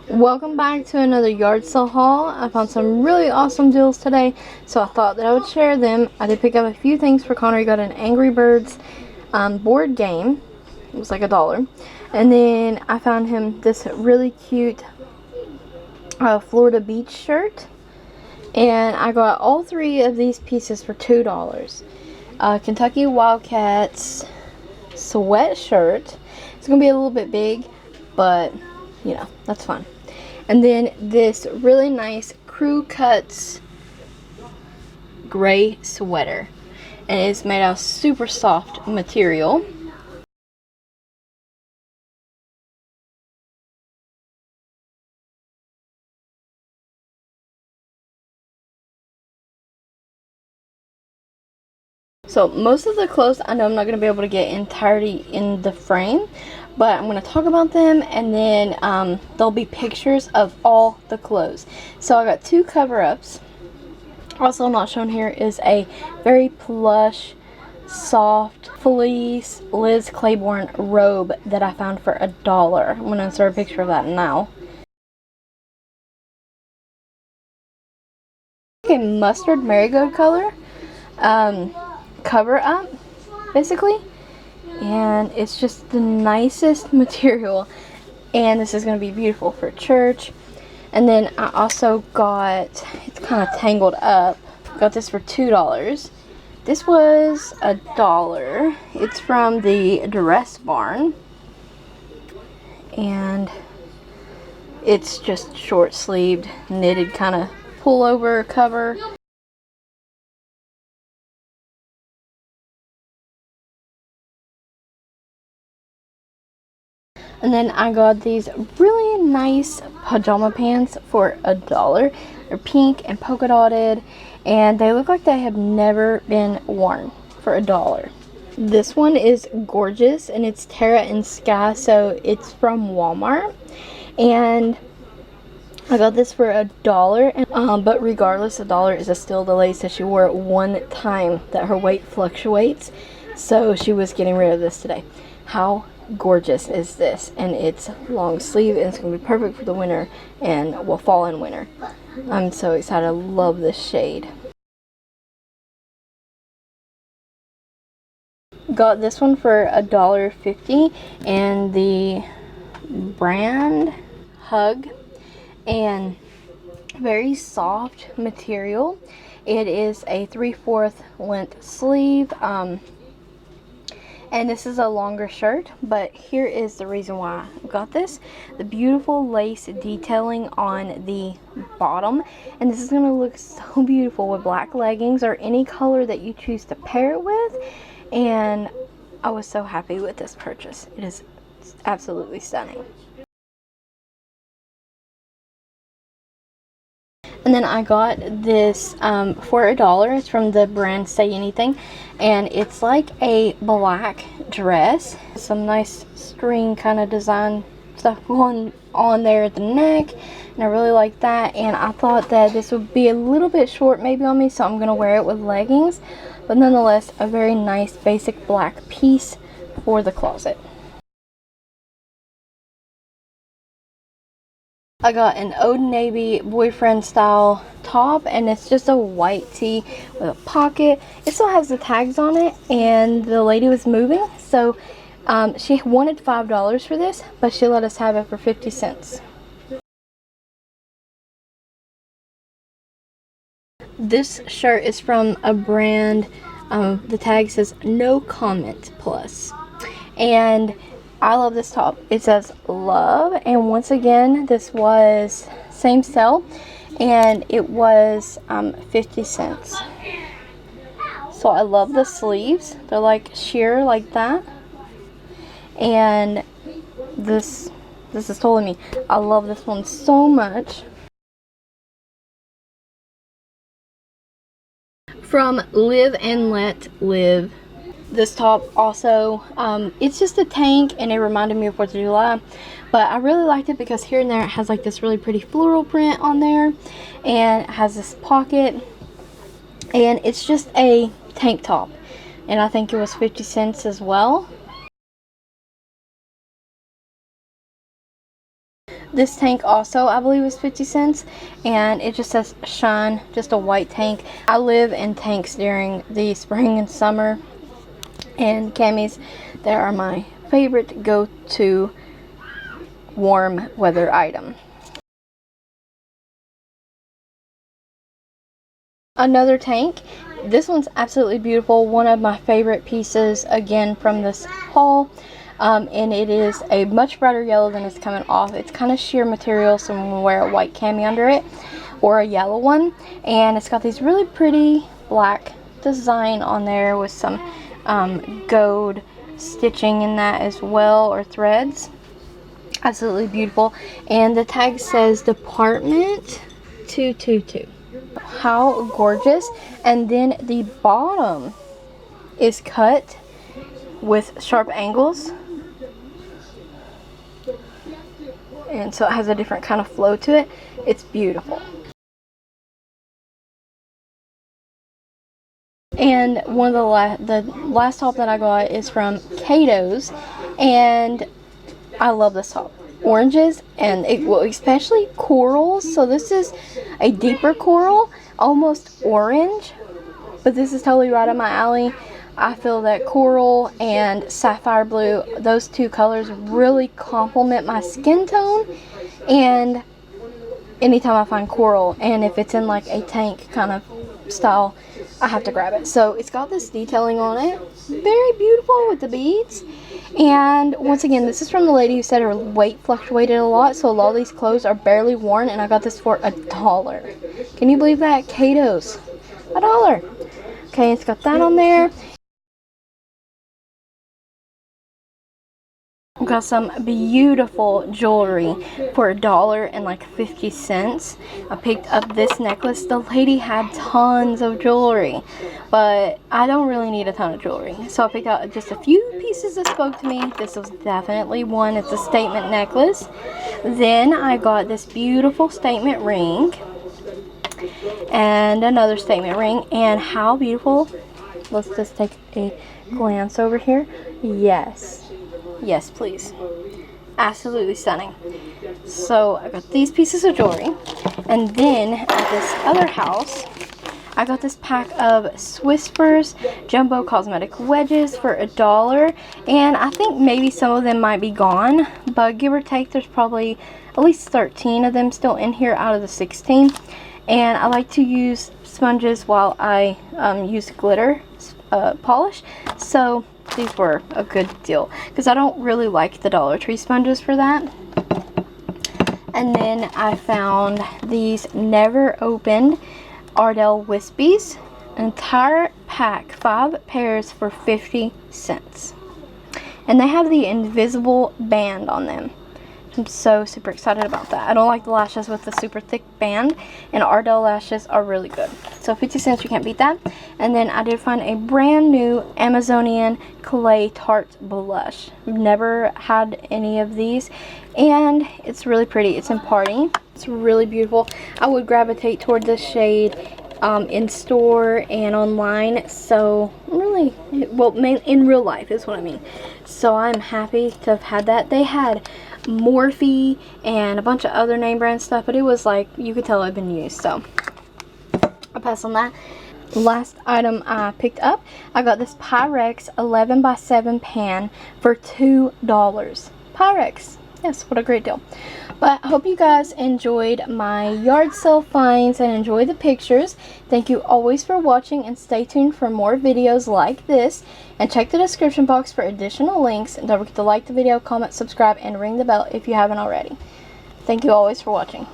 Welcome back to another yard sale haul. I found some really awesome deals today, so I thought that I would share them. I did pick up a few things for Connor. He got an Angry Birds board game. It was like $1. And then I found him this really cute Florida beach shirt. And I got all three of these pieces for $2. Kentucky Wildcats sweatshirt. It's going to be a little bit big, but you know, that's fun. And then this really nice Crew Cuts gray sweater. And it's made out of super soft material. So most of the clothes I know I'm not going to be able to get entirely in the frame, but I'm going to talk about them, and then there'll be pictures of all the clothes. So I got two cover-ups. Also not shown here is a very plush, soft fleece Liz Claiborne robe that I found for $1. I'm going to insert a picture of that now. Okay, mustard marigold color cover up basically, and it's just the nicest material, and this is going to be beautiful for church. And then I also got, it's kind of tangled up, got this for $2. This was $1. It's from the Dress Barn, and it's just short sleeved knitted kind of pullover cover. And then I got these really nice pajama pants for $1. They're pink and polka dotted, and they look like they have never been worn for $1. This one is gorgeous, and it's Terra and Sky, so it's from Walmart. And I got this for $1, but regardless, $1 is still the lace that she wore at one time that her weight fluctuates, so she was getting rid of this today. How gorgeous is this? And it's long sleeve, and it's gonna be perfect for the winter, and well, fall and winter. I'm so excited. I love this shade. Got this one for $1.50, and the brand Hug, and very soft material. It is a 3/4 length sleeve, and this is a longer shirt, but here is the reason why I got this. The beautiful lace detailing on the bottom, and this is going to look so beautiful with black leggings or any color that you choose to pair it with. And I was so happy with this purchase. It is absolutely stunning. And then I got this for $1. It's from the brand Say Anything, and it's like a black dress. Some nice string kind of design stuff going on there at the neck, and I really like that. And I thought that this would be a little bit short maybe on me, so I'm gonna wear it with leggings, but nonetheless a very nice basic black piece for the closet. I got an Old Navy boyfriend style top, and it's just a white tee with a pocket. It still has the tags on it, and the lady was moving, so she wanted $5 for this, but she let us have it for 50 cents. This shirt is from a brand, the tag says no comment plus, and I love this top. It says love, and once again this was same sale, and it was 50 cents. So I love the sleeves. They're like sheer like that, and this is totally me. I love this one so much. From Live and Let Live. This top also, it's just a tank, and it reminded me of 4th of July, but I really liked it because here and there it has like this really pretty floral print on there, and it has this pocket, and it's just a tank top, and I think it was 50 cents as well. This tank also, I believe, was 50 cents. And it just says Shine, just a white tank. I live in tanks during the spring and summer. And camis, they are my favorite go-to warm weather item. Another tank. This one's absolutely beautiful. One of my favorite pieces, again, from this haul. And it is a much brighter yellow than it's coming off. It's kind of sheer material, so I'm going to wear a white cami under it, or a yellow one. And it's got these really pretty black design on there with some gold stitching in that as well, or threads. Absolutely beautiful. And the tag says Department 222. How gorgeous. And then the bottom is cut with sharp angles, and so it has a different kind of flow to it. It's beautiful. And one of the last top that I got is from Cato's, and I love this top. Oranges, and especially corals. So this is a deeper coral, almost orange, but this is totally right up my alley. I feel that coral and sapphire blue, those two colors really complement my skin tone. And anytime I find coral, and if it's in like a tank kind of style, I have to grab it. So it's got this detailing on it, very beautiful with the beads. And once again, this is from the lady who said her weight fluctuated a lot, so a lot of these clothes are barely worn, and I got this for $1. Can you believe that? Cato's, $1. Okay, it's got that on there. Got some beautiful jewelry for $1.50. I picked up this necklace. The lady had tons of jewelry, but I don't really need a ton of jewelry, so I picked out just a few pieces that spoke to me. This was definitely one. It's a statement necklace. Then I got this beautiful statement ring and another statement ring. And how beautiful. Let's just take a glance over here. Yes, please. Absolutely stunning. So I got these pieces of jewelry. And then at this other house, I got this pack of Whispers Jumbo Cosmetic Wedges for $1. And I think maybe some of them might be gone, but give or take, there's probably at least 13 of them still in here out of the 16. And I like to use sponges while I use glitter polish. So these were a good deal, because I don't really like the DollarTree sponges for that. And then I found these never opened Ardell Wispies, an entire pack, 5 pairs for 50 cents. And they have the invisible band on them. I'm so super excited about that. I don't like the lashes with the super thick band, and Ardell lashes are really good. So 50 cents, you can't beat that. And then I did find a brand new Amazonian Clay Tarte Blush. I've never had any of these, and it's really pretty. It's in Party. It's really beautiful. I would gravitate toward this shade in store and online. So really, well, in real life is what I mean. So I'm happy to have had that. They had Morphe and a bunch of other name brand stuff, but it was like, you could tell it had been used, so I'll pass on that. Last item I picked up, I got this Pyrex 11x7 pan for $2. Pyrex, yes, what a great deal. But I hope you guys enjoyed my yard sale finds and enjoy the pictures. Thank you always for watching, and stay tuned for more videos like this. And check the description box for additional links. And don't forget to like the video, comment, subscribe, and ring the bell if you haven't already. Thank you always for watching.